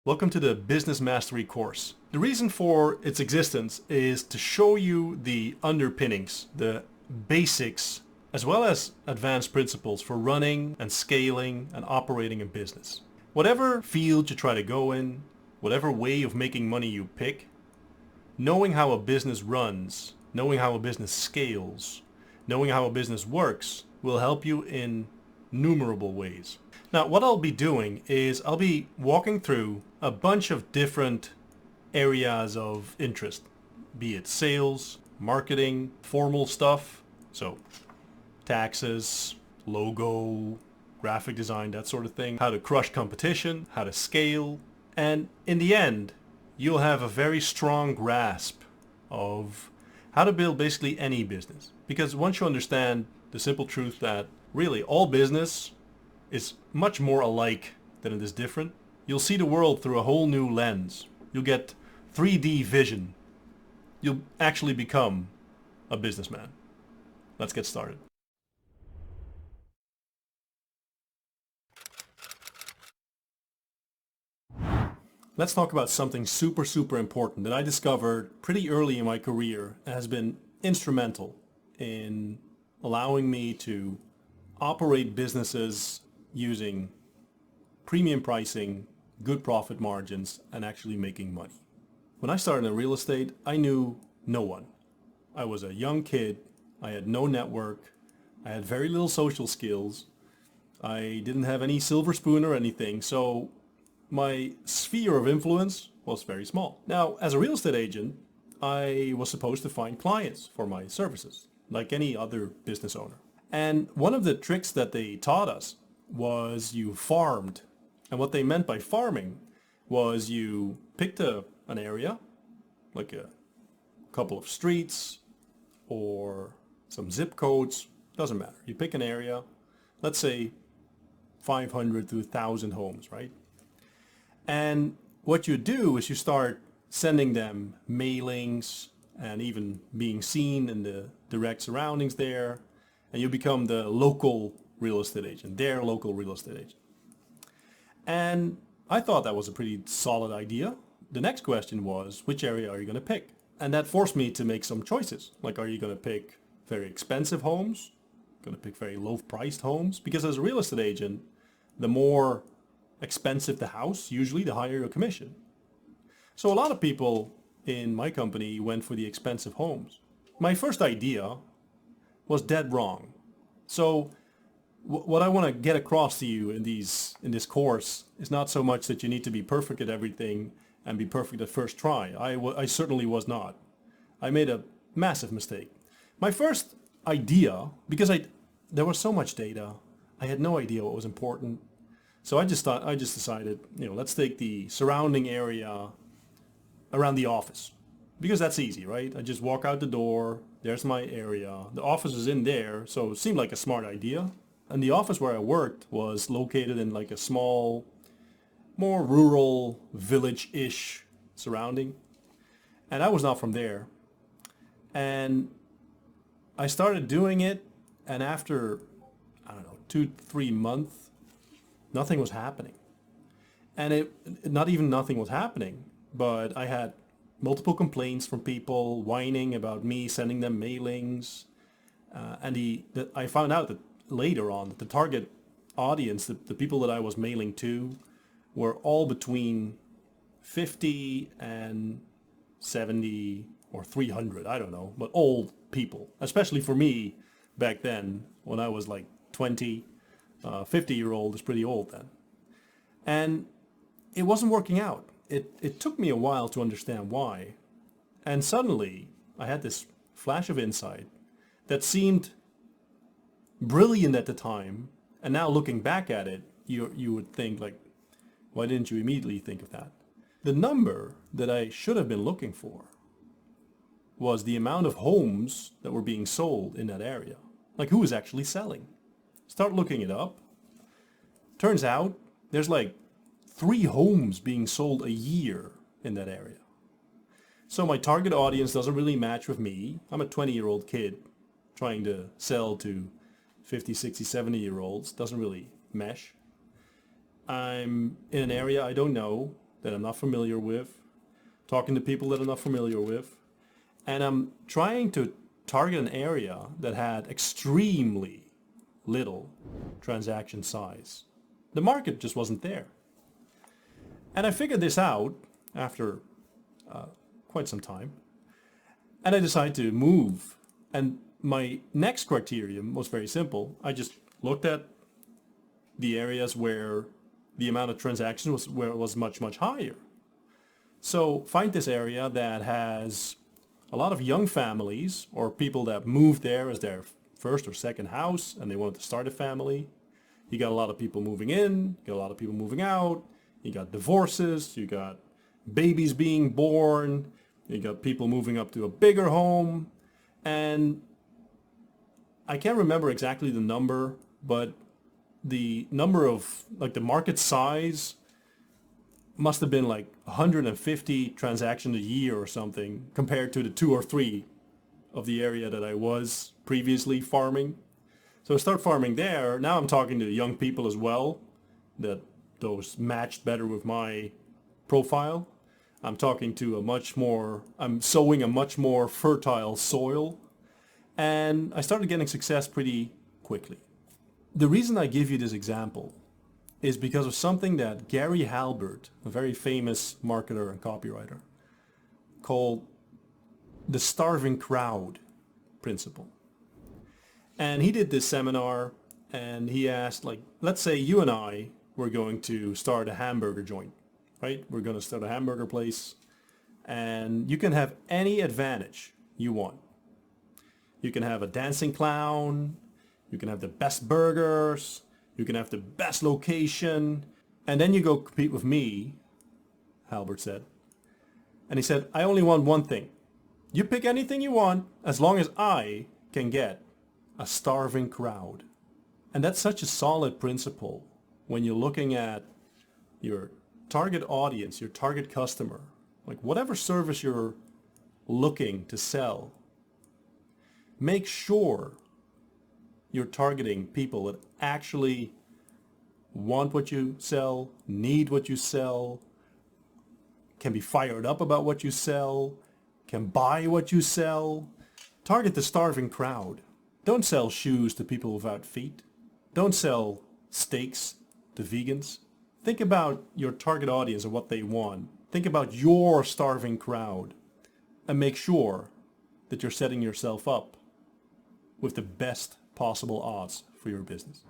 Welcome to the Business Mastery course. The reason for its existence is to show you the underpinnings, the basics, as well as advanced principles for running and scaling and operating a business. Whatever field you try to go in, whatever way of making money you pick, knowing how a business runs, knowing how a business scales, knowing how a business works will help you in innumerable ways. Now, what I'll be doing is I'll be walking through a bunch of different areas of interest, be it sales, marketing, formal stuff, so taxes, logo, graphic design, that sort of thing, how to crush competition, how to scale, and in the end, you'll have a very strong grasp of how to build basically any business. Because once you understand the simple truth that really all business is much more alike than it is different, you'll see the world through a whole new lens. You'll get 3D vision. You'll actually become a businessman. Let's get started. Let's talk about something super important that I discovered pretty early in my career and has been instrumental in allowing me to operate businesses using premium pricing, good profit margins, and actually making money. When I started in real estate, I knew no one. I was a young kid. I had no network. I had very little social skills. I didn't have any silver spoon or anything, so my sphere of influence was very small. Now, as a real estate agent, I was supposed to find clients for my services, like any other business owner. And one of the tricks that they taught us was you farmed. And what they meant by farming was you picked an area, like a couple of streets or some zip codes, doesn't matter. You pick an area, let's say 500 to 1,000 homes, right? And what you do is you start sending them mailings and even being seen in the direct surroundings there, and you become the local real estate agent, their local real estate agent. And I thought that was a pretty solid idea. The next question was, which area are you going to pick? And that forced me to make some choices. Like, are you going to pick very expensive homes? Going to pick very low-priced homes? Because as a real estate agent, the more expensive the house, usually the higher your commission. So a lot of people in my company went for the expensive homes. My first idea was dead wrong. So what I want to get across to you in this course is not so much that you need to be perfect at everything and be perfect at first try. I certainly was not. I made a massive mistake. My first idea, because there was so much data, I had no idea what was important. So I just decided, let's take the surrounding area around the office, because that's easy, right? I just walk out the door, there's my area, the office is in there, so it seemed like a smart idea. And the office where I worked was located in like a small, more rural, village-ish surrounding. And I was not from there. And I started doing it, and after, 2-3 months, nothing was happening. And not even nothing was happening, but I had multiple complaints from people whining about me sending them mailings. I found out that later on that the target audience, the people that I was mailing to, were all between 50 and 70 or 300, I don't know, but old people, especially for me back then when I was like 20, 50-year-old is pretty old then. And it wasn't working out. It took me a while to understand why. And suddenly I had this flash of insight that seemed brilliant at the time, and now looking back at it, you would think like, why didn't you immediately think of that? The number that I should have been looking for was the amount of homes that were being sold in that area. Like, who was actually selling? Start looking it up. Turns out there's like 3 homes being sold a year in that area. So my target audience doesn't really match with me. I'm a 20-year-old kid trying to sell to 50, 60, 70-year-olds. Doesn't really mesh. I'm in an area I don't know. that I'm not familiar with, talking to people that I'm not familiar with, and I'm trying to target an area that had extremely little transaction size. The market just wasn't there. And I figured this out after quite some time, and I decided to move. And my next criterion was very simple. I just looked at the areas where the amount of transactions was much, much higher. So find this area that has a lot of young families or people that moved there as their first or second house and they wanted to start a family. You got a lot of people moving in, you got a lot of people moving out, you got divorces, you got babies being born, you got people moving up to a bigger home, and I can't remember exactly the number, but the number of, like the market size must have been like 150 transactions a year or something compared to the 2 or 3 of the area that I was previously farming. So I start farming there. Now I'm talking to young people as well, that those matched better with my profile. I'm sowing a much more fertile soil, and I started getting success pretty quickly. The reason I give you this example is because of something that Gary Halbert, a very famous marketer and copywriter, called the starving crowd principle. And he did this seminar and he asked, like, let's say you and I were going to start a hamburger joint, right? We're going to start a hamburger place and you can have any advantage you want. You can have a dancing clown, you can have the best burgers, you can have the best location, and then you go compete with me, Halbert said. And he said, I only want one thing. You pick anything you want as long as I can get a starving crowd. And that's such a solid principle when you're looking at your target audience, your target customer, like whatever service you're looking to sell. Make sure you're targeting people that actually want what you sell, need what you sell, can be fired up about what you sell, can buy what you sell. Target the starving crowd. Don't sell shoes to people without feet. Don't sell steaks to vegans. Think about your target audience and what they want. Think about your starving crowd and make sure that you're setting yourself up with the best possible odds for your business.